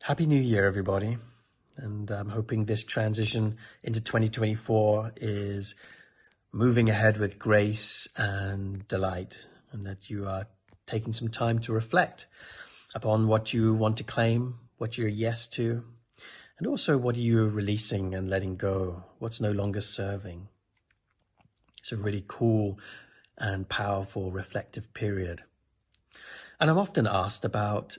Happy New Year, everybody. And I'm hoping this transition into 2024 is moving ahead with grace and delight, and that you are taking some time to reflect upon what you want to claim, what you're yes to, and also what are you releasing and letting go, what's no longer serving. It's a really cool and powerful reflective period. And I'm often asked about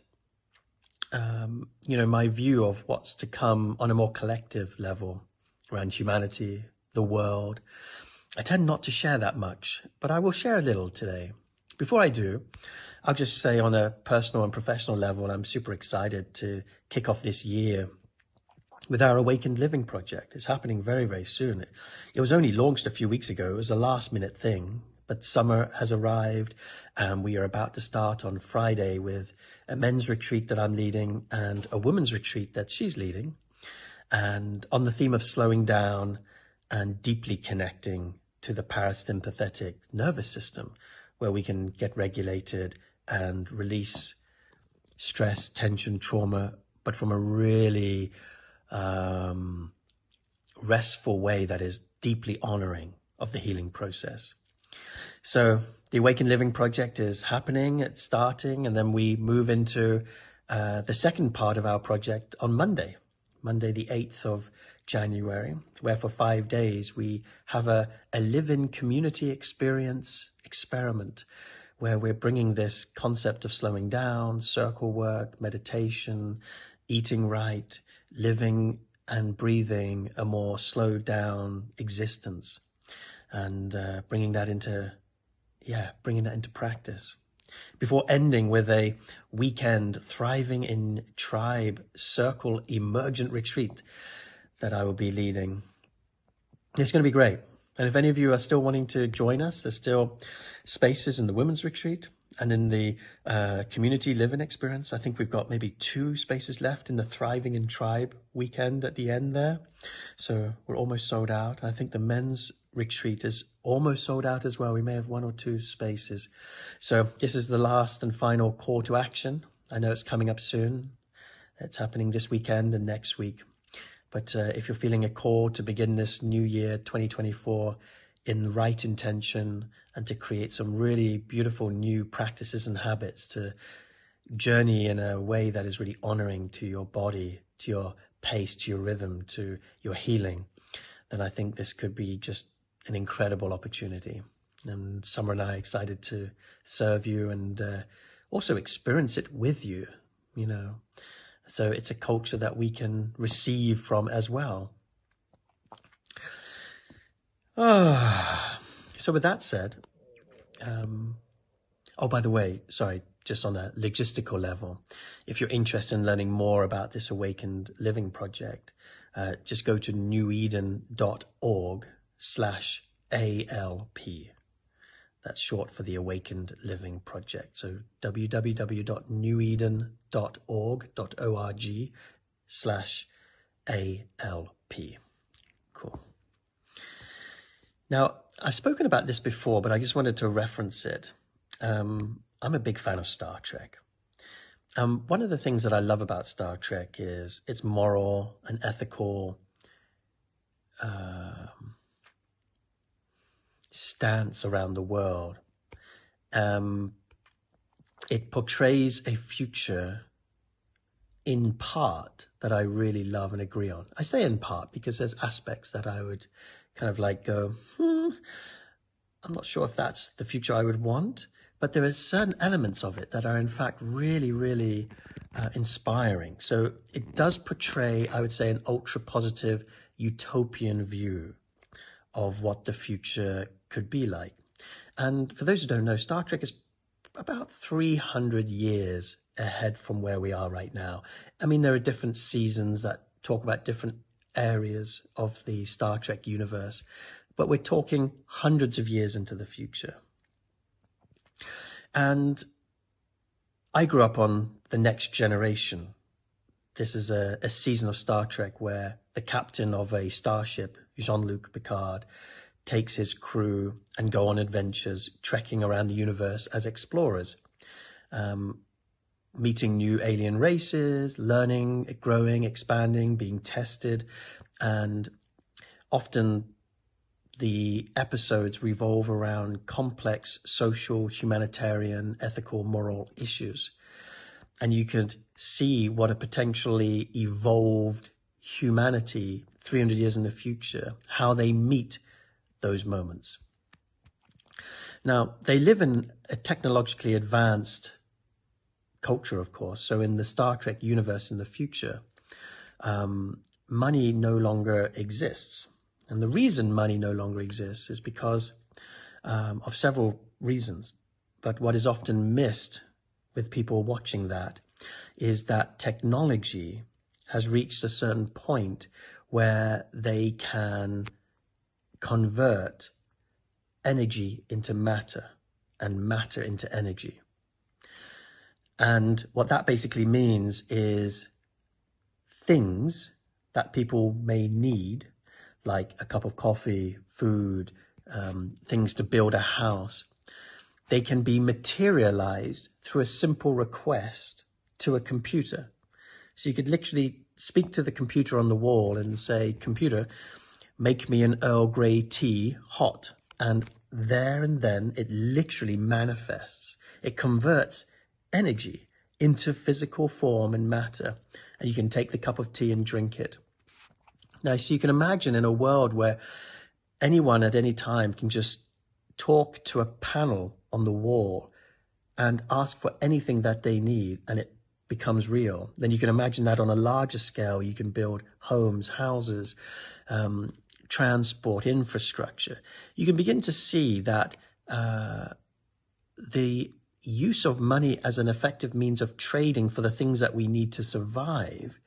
my view of what's to come on a more collective level around humanity, the world. I tend not to share that much, but I will share a little today. Before I do, I'll just say on a personal and professional level, I'm super excited to kick off this year with our Awakened Living project. It's happening very, very soon. It was only launched a few weeks ago. It was a last minute thing, but summer has arrived and we are about to start on Friday with a men's retreat that I'm leading and a women's retreat that she's leading. And on the theme of slowing down and deeply connecting to the parasympathetic nervous system, where we can get regulated and release stress, tension, trauma, but from a really restful way that is deeply honoring of the healing process. So the Awaken Living project is happening, it's starting, and then we move into the second part of our project on Monday the 8th of January, where for 5 days we have a live-in community experience experiment where we're bringing this concept of slowing down, circle work, meditation, eating right, living and breathing a more slowed down existence, and bringing that into practice, before ending with a weekend Thriving in Tribe Circle Emergent Retreat that I will be leading. It's going to be great. And if any of you are still wanting to join us, there's still spaces in the women's retreat and in the community living experience. I think we've got maybe 2 spaces left in the Thriving in Tribe weekend at the end there. So we're almost sold out. I think the men's retreat is almost sold out as well. We may have 1 or 2 spaces. So this is the last and final call to action. I know it's coming up soon. It's happening this weekend and next week. But if you're feeling a call to begin this new year, 2024, in right intention and to create some really beautiful new practices and habits, to journey in a way that is really honoring to your body, to your pace, to your rhythm, to your healing, then I think this could be just an incredible opportunity. And Summer and I are excited to serve you and also experience it with you, So it's a culture that we can receive from as well. So with that said, by the way, sorry, just on a logistical level, if you're interested in learning more about this Awakened Living project, just go to neweden.org/ALP. That's short for the Awakened Living project. So www.neweden.org/ALP. Cool. Now, I've spoken about this before, but I just wanted to reference it. I'm a big fan of Star Trek. One of the things that I love about Star Trek is its moral and ethical stance around the world. It portrays a future in part that I really love and agree on. I say in part because there's aspects that I would kind of like go, I'm not sure if that's the future I would want, but there are certain elements of it that are in fact really, really inspiring. So it does portray, I would say, an ultra positive utopian view of what the future could be like. And for those who don't know, Star Trek is about 300 years ahead from where we are right now. I mean, there are different seasons that talk about different areas of the Star Trek universe, but we're talking hundreds of years into the future. And I grew up on The Next Generation. This is a season of Star Trek where the captain of a starship, Jean-Luc Picard, takes his crew and go on adventures, trekking around the universe as explorers. meeting new alien races, learning, growing, expanding, being tested, and often the episodes revolve around complex social, humanitarian, ethical, moral issues. And you could see what a potentially evolved humanity 300 years in the future, how they meet those moments. Now, they live in a technologically advanced culture, of course. So in the Star Trek universe in the future, money no longer exists. And the reason money no longer exists is because of several reasons. But what is often missed with people watching that is that technology has reached a certain point where they can convert energy into matter and matter into energy. And what that basically means is things that people may need, like a cup of coffee, food, things to build a house, they can be materialized through a simple request to a computer. So you could literally speak to the computer on the wall and say, computer, make me an Earl Grey tea hot. And there and then it literally manifests. It converts energy into physical form and matter. And you can take the cup of tea and drink it. Now, so you can imagine in a world where anyone at any time can just talk to a panel on the wall and ask for anything that they need, and it becomes real. Then you can imagine that on a larger scale, you can build homes, houses, transport, infrastructure. You can begin to see that the use of money as an effective means of trading for the things that we need to survive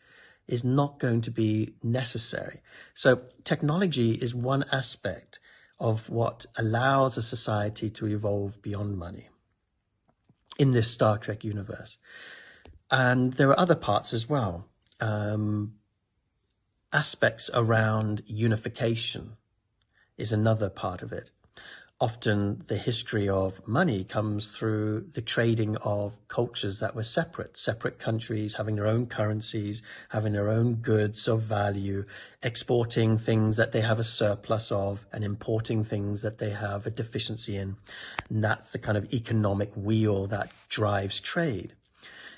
is not going to be necessary. So technology is one aspect of what allows a society to evolve beyond money in this Star Trek universe. And there are other parts as well. Aspects around unification is another part of it. Often the history of money comes through the trading of cultures that were separate countries having their own currencies, having their own goods of value, exporting things that they have a surplus of and importing things that they have a deficiency in. And that's the kind of economic wheel that drives trade.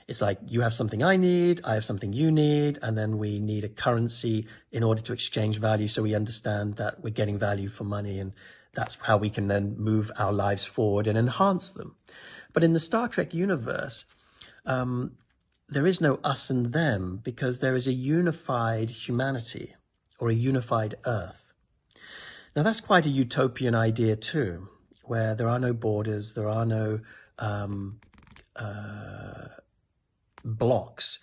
It's like you have something I need, I have something you need, and then we need a currency in order to exchange value so we understand that we're getting value for money, and that's how we can then move our lives forward and enhance them. But in the Star Trek universe, there is no us and them because there is a unified humanity or a unified Earth. Now that's quite a utopian idea too, where there are no borders, there are no blocks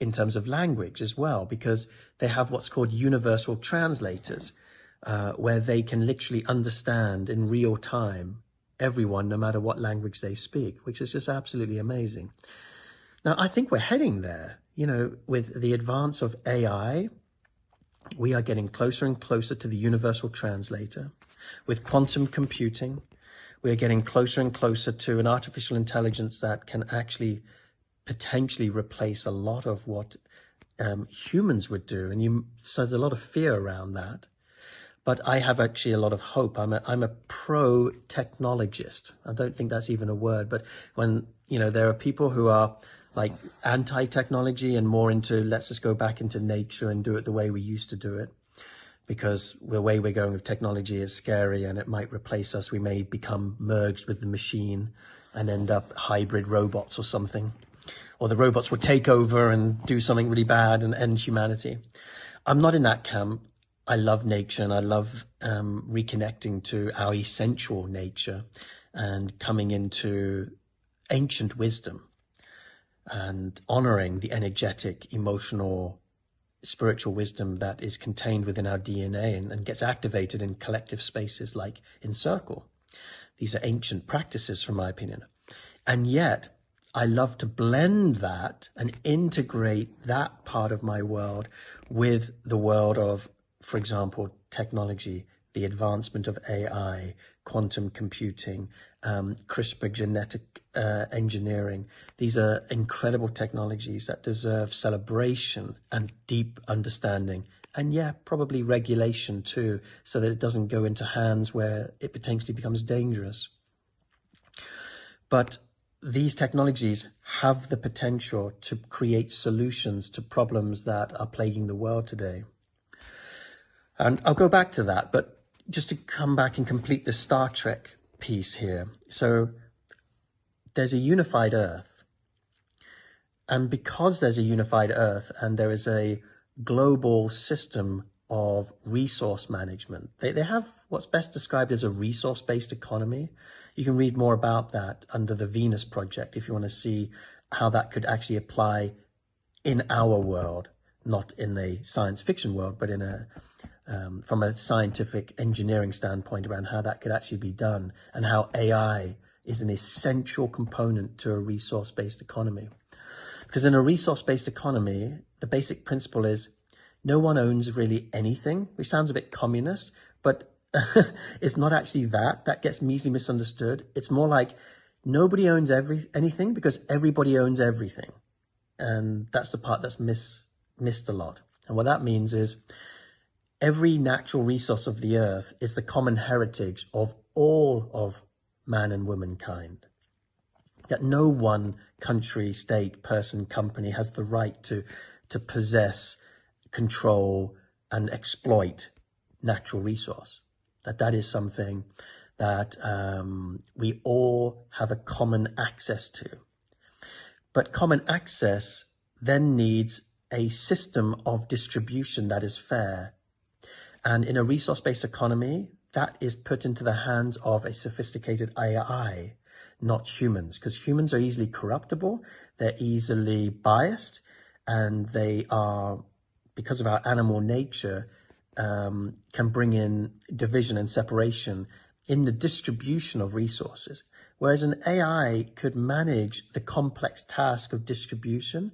in terms of language as well, because they have what's called universal translators, where they can literally understand in real time everyone, no matter what language they speak, which is just absolutely amazing. Now, I think we're heading there. You know, with the advance of AI, we are getting closer and closer to the universal translator. With quantum computing, we are getting closer and closer to an artificial intelligence that can actually potentially replace a lot of what humans would do. And so there's a lot of fear around that. But I have actually a lot of hope. I'm a pro-technologist. I don't think that's even a word. But when, there are people who are like anti-technology and more into, let's just go back into nature and do it the way we used to do it. Because the way we're going with technology is scary and it might replace us. We may become merged with the machine and end up hybrid robots or something. Or the robots will take over and do something really bad and end humanity. I'm not in that camp. I love nature and I love reconnecting to our essential nature and coming into ancient wisdom and honoring the energetic, emotional, spiritual wisdom that is contained within our DNA and gets activated in collective spaces like in Circle. These are ancient practices, from my opinion. And yet, I love to blend that and integrate that part of my world with the world of, for example, technology the advancement of AI, quantum computing, CRISPR genetic engineering. These are incredible technologies that deserve celebration and deep understanding. And yeah, probably regulation too, so that it doesn't go into hands where it potentially becomes dangerous. But these technologies have the potential to create solutions to problems that are plaguing the world today. And I'll go back to that, but just to come back and complete the Star Trek piece here. So there's a unified Earth. And because there's a unified Earth and there is a global system of resource management, they have what's best described as a resource-based economy. You can read more about that under the Venus Project if you want to see how that could actually apply in our world, not in the science fiction world, but in from a scientific engineering standpoint around how that could actually be done and how AI is an essential component to a resource-based economy. Because in a resource-based economy, the basic principle is no one owns really anything, which sounds a bit communist, but it's not actually that. That gets easily misunderstood. It's more like nobody owns anything because everybody owns everything. And that's the part that's missed a lot. And what that means is every natural resource of the earth is the common heritage of all of man and womankind. That no one country, state, person, company has the right to possess, control, and exploit natural resource. That is something that we all have a common access to. But common access then needs a system of distribution that is fair. And in a resource-based economy, that is put into the hands of a sophisticated AI, not humans, because humans are easily corruptible, they're easily biased, and they are, because of our animal nature, can bring in division and separation in the distribution of resources. Whereas an AI could manage the complex task of distribution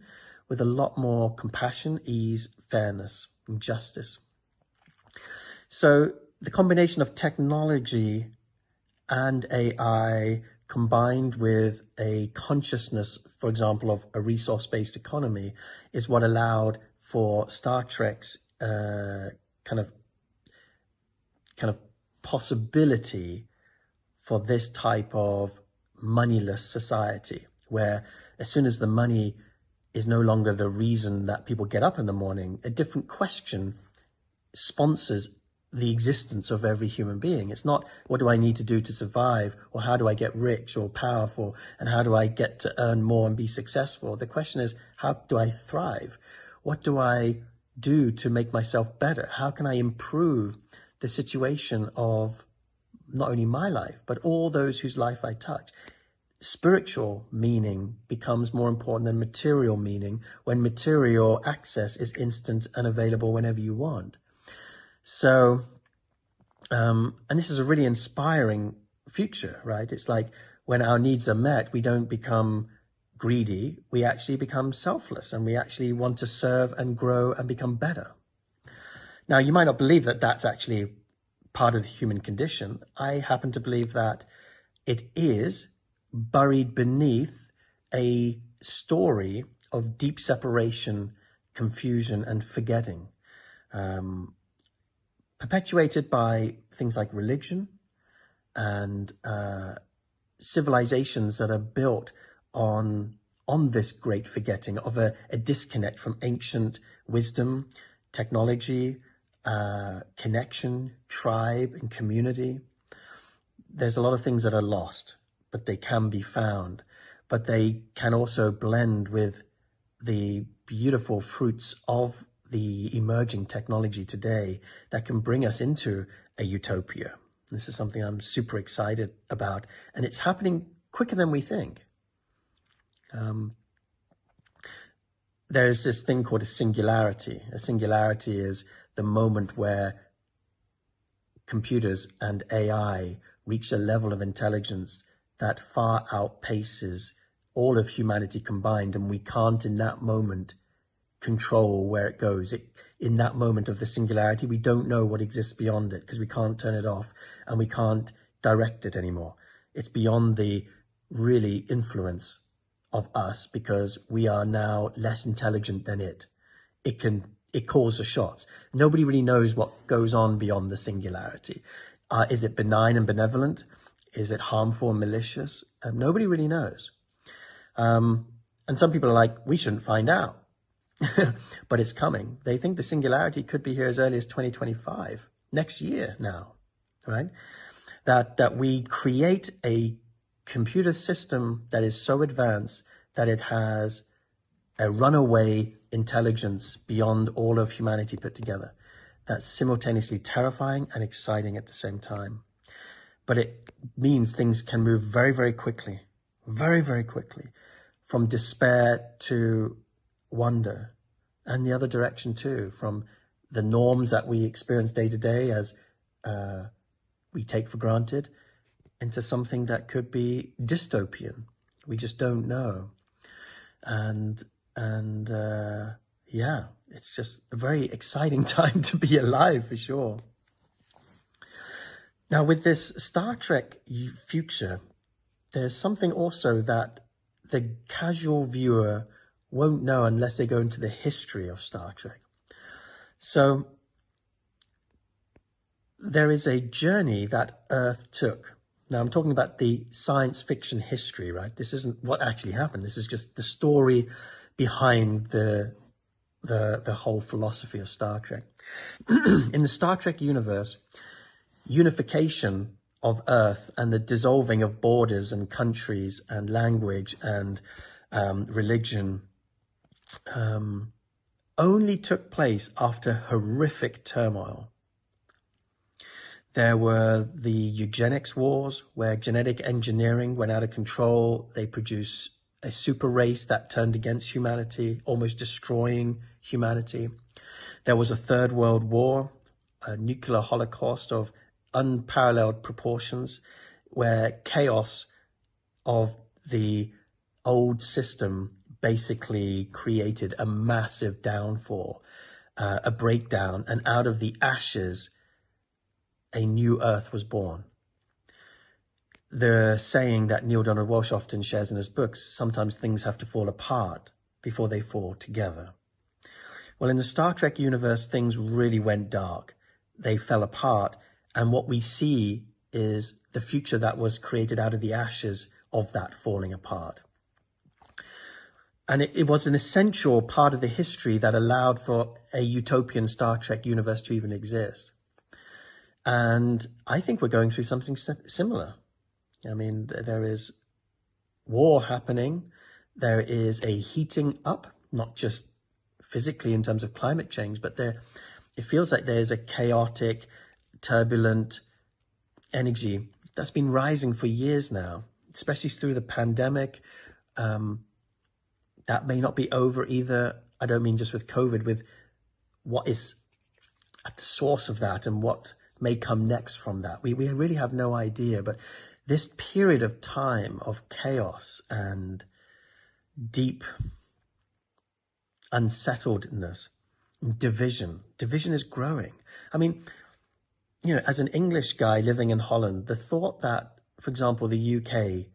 with a lot more compassion, ease, fairness, and justice. So the combination of technology and AI combined with a consciousness, for example, of a resource-based economy is what allowed for Star Trek's kind of possibility for this type of moneyless society, where as soon as the money is no longer the reason that people get up in the morning, a different question sponsors the existence of every human being. It's not, what do I need to do to survive, or how do I get rich or powerful, and how do I get to earn more and be successful? The question is, how do I thrive? What do I do to make myself better? How can I improve the situation of not only my life, but all those whose life I touch? Spiritual meaning becomes more important than material meaning when material access is instant and available whenever you want. So, and this is a really inspiring future, right? It's like when our needs are met, we don't become greedy, we actually become selfless, and we actually want to serve and grow and become better. Now, you might not believe that that's actually part of the human condition. I happen to believe that it is buried beneath a story of deep separation, confusion, and forgetting, perpetuated by things like religion and civilizations that are built on this great forgetting of a disconnect from ancient wisdom, technology, connection, tribe, and community. There's a lot of things that are lost, but they can be found. But they can also blend with the beautiful fruits of the emerging technology today that can bring us into a utopia. This is something I'm super excited about, and it's happening quicker than we think. There's this thing called a singularity. A singularity is the moment where computers and AI reach a level of intelligence that far outpaces all of humanity combined, and we can't in that moment control where it goes. In that moment of the singularity, we don't know what exists beyond it because we can't turn it off and we can't direct it anymore. It's beyond the really influence of us because we are now less intelligent than it. It calls the shots. Nobody really knows what goes on beyond the singularity. Is it benign and benevolent? Is it harmful and malicious? Nobody really knows. And some people are like, we shouldn't find out. But it's coming. They think the singularity could be here as early as 2025, next year now, right? That we create a computer system that is so advanced that it has a runaway intelligence beyond all of humanity put together. That's simultaneously terrifying and exciting at the same time. But it means things can move very, very quickly, very, very quickly, from despair to wonder, and the other direction too, from the norms that we experience day to day as we take for granted into something that could be dystopian. We just don't know. And yeah, it's just a very exciting time to be alive for sure. Now with this Star Trek future, there's something also that the casual viewer won't know unless they go into the history of Star Trek. So there is a journey that Earth took. Now I'm talking about the science fiction history, right? This isn't what actually happened. This is just the story behind the whole philosophy of Star Trek. In the Star Trek universe, unification of Earth and the dissolving of borders and countries and language and religion only took place after horrific turmoil. There were the eugenics wars where genetic engineering went out of control. They produced a super race that turned against humanity, almost destroying humanity. There was a Third World War, a nuclear holocaust of unparalleled proportions, where chaos of the old system basically created a massive downfall, a breakdown, and out of the ashes, a new Earth was born. The saying that Neale Donald Walsch often shares in his books, sometimes things have to fall apart before they fall together. Well, in the Star Trek universe, things really went dark. They fell apart, and what we see is the future that was created out of the ashes of that falling apart. And it was an essential part of the history that allowed for a utopian Star Trek universe to even exist. And I think we're going through something similar. I mean, there is war happening. There is a heating up, not just physically in terms of climate change, but it feels like there's a chaotic, turbulent energy that's been rising for years now, especially through the pandemic. That may not be over either. I don't mean just with COVID, with what is at the source of that and what may come next from that. We really have no idea, but this period of time of chaos and deep unsettledness, division is growing. I mean, as an English guy living in Holland, the thought that, for example, the UK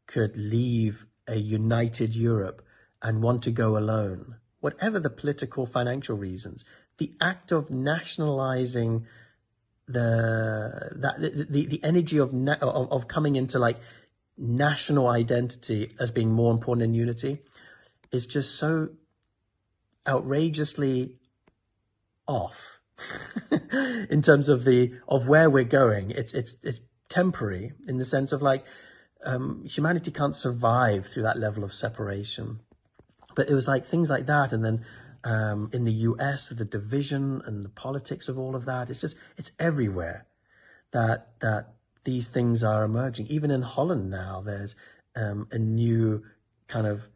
could leave a united Europe and want to go alone, whatever the political, financial reasons, the act of nationalizing the energy of coming into like national identity as being more important than unity is just so outrageously off in terms of where we're going. It's temporary in the sense of like humanity can't survive through that level of separation. But it was like things like that, and then in the US with the division and the politics of all of that, it's everywhere that these things are emerging. Even in Holland now, there's a new kind of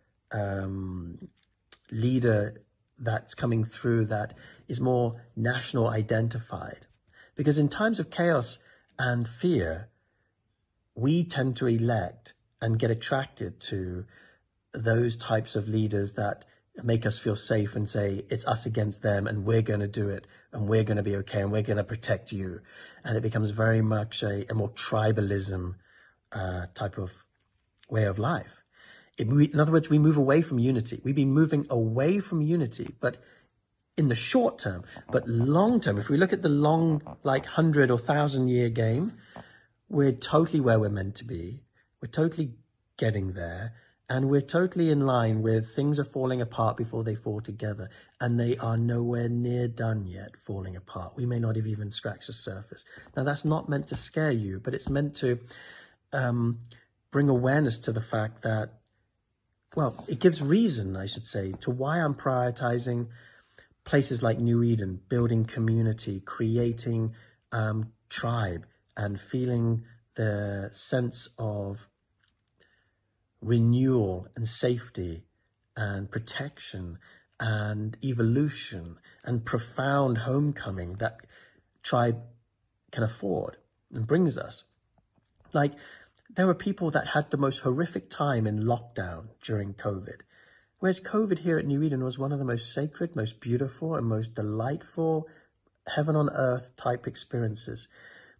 leader that's coming through that is more national identified. Because in times of chaos and fear, we tend to elect and get attracted to those types of leaders that make us feel safe and say it's us against them and we're going to do it and we're going to be okay and we're going to protect you. And it becomes very much a more tribalism type of way of life. In other words, we move away from unity. We've been moving away from unity, but in the short term. But long term, if we look at the long, like 100 or 1,000-year game, we're totally where we're meant to be. We're totally getting there. And we're totally in line with things are falling apart before they fall together. And they are nowhere near done yet falling apart. We may not have even scratched the surface. Now, that's not meant to scare you, but it's meant to bring awareness to the fact that, well, it gives reason, I should say, to why I'm prioritizing places like New Eden, building community, creating tribe, and feeling the sense of renewal and safety and protection and evolution and profound homecoming that tribe can afford and brings us. Like, there were people that had the most horrific time in lockdown during COVID, whereas COVID here at New Eden was one of the most sacred, most beautiful, and most delightful heaven on earth type experiences,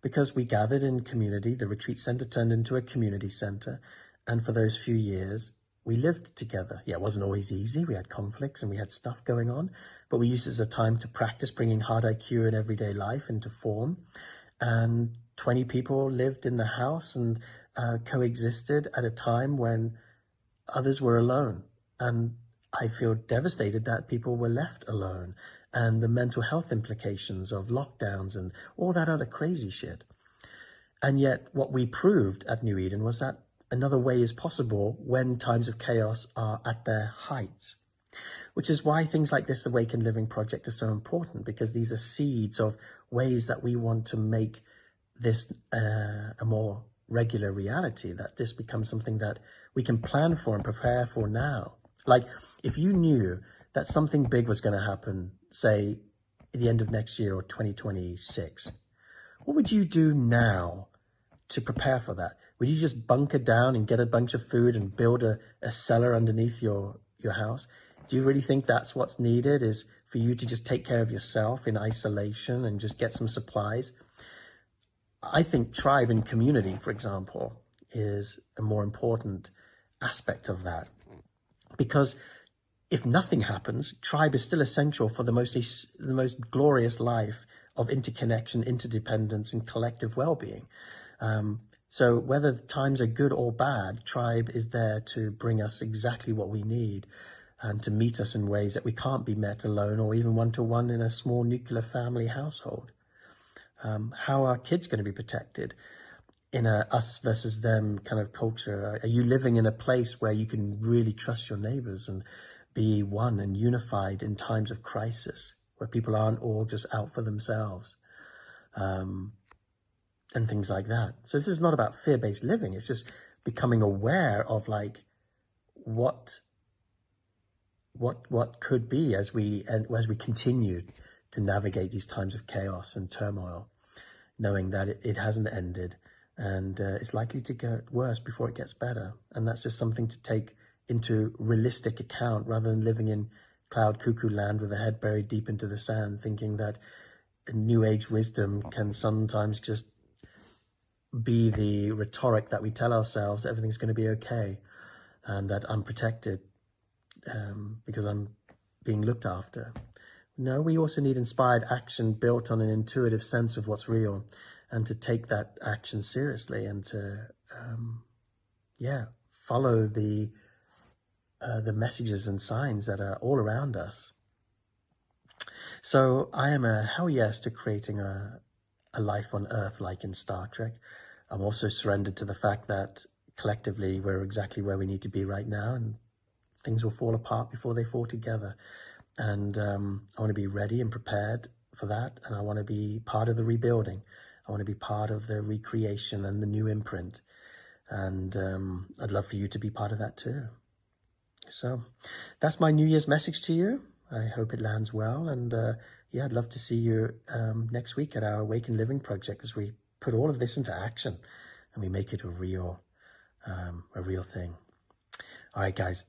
because we gathered in community. The retreat center turned into a community center. And for those few years, we lived together. Yeah, it wasn't always easy. We had conflicts and we had stuff going on, but we used it as a time to practice bringing hard IQ in everyday life into form. And 20 people lived in the house and coexisted at a time when others were alone. And I feel devastated that people were left alone, and the mental health implications of lockdowns and all that other crazy shit. And yet what we proved at New Eden was that another way is possible when times of chaos are at their height, which is why things like this Awakened Living Project are so important, because these are seeds of ways that we want to make this a more regular reality, that this becomes something that we can plan for and prepare for now. Like, if you knew that something big was going to happen, say, at the end of next year or 2026, what would you do now to prepare for that? Would you just bunker down and get a bunch of food and build a cellar underneath your house? Do you really think that's what's needed, is for you to just take care of yourself in isolation and just get some supplies? I think tribe and community, for example, is a more important aspect of that. Because if nothing happens, tribe is still essential for the most glorious life of interconnection, interdependence, and collective well-being. So whether the times are good or bad, tribe is there to bring us exactly what we need and to meet us in ways that we can't be met alone or even one-to-one in a small nuclear family household. How are kids going to be protected in a us versus them kind of culture? Are you living in a place where you can really trust your neighbors and be one and unified in times of crisis, where people aren't all just out for themselves? And things like that. So this is not about fear-based living. It's just becoming aware of like what could be as we continue to navigate these times of chaos and turmoil, knowing that it hasn't ended and it's likely to get worse before it gets better. And that's just something to take into realistic account, rather than living in cloud cuckoo land with a head buried deep into the sand, thinking that new age wisdom can sometimes just be the rhetoric that we tell ourselves everything's going to be okay and that I'm protected because I'm being looked after. No, we also need inspired action built on an intuitive sense of what's real, and to take that action seriously and to follow the messages and signs that are all around us. So I am a hell yes to creating a life on Earth like in Star Trek. I'm also surrendered to the fact that collectively we're exactly where we need to be right now, and things will fall apart before they fall together. And I want to be ready and prepared for that, and I want to be part of the rebuilding. I want to be part of the recreation and the new imprint. And I'd love for you to be part of that too. So that's my New Year's message to you. I hope it lands well. And I'd love to see you next week at our Awakened Living Project as we put all of this into action and we make it a real thing. All right, guys.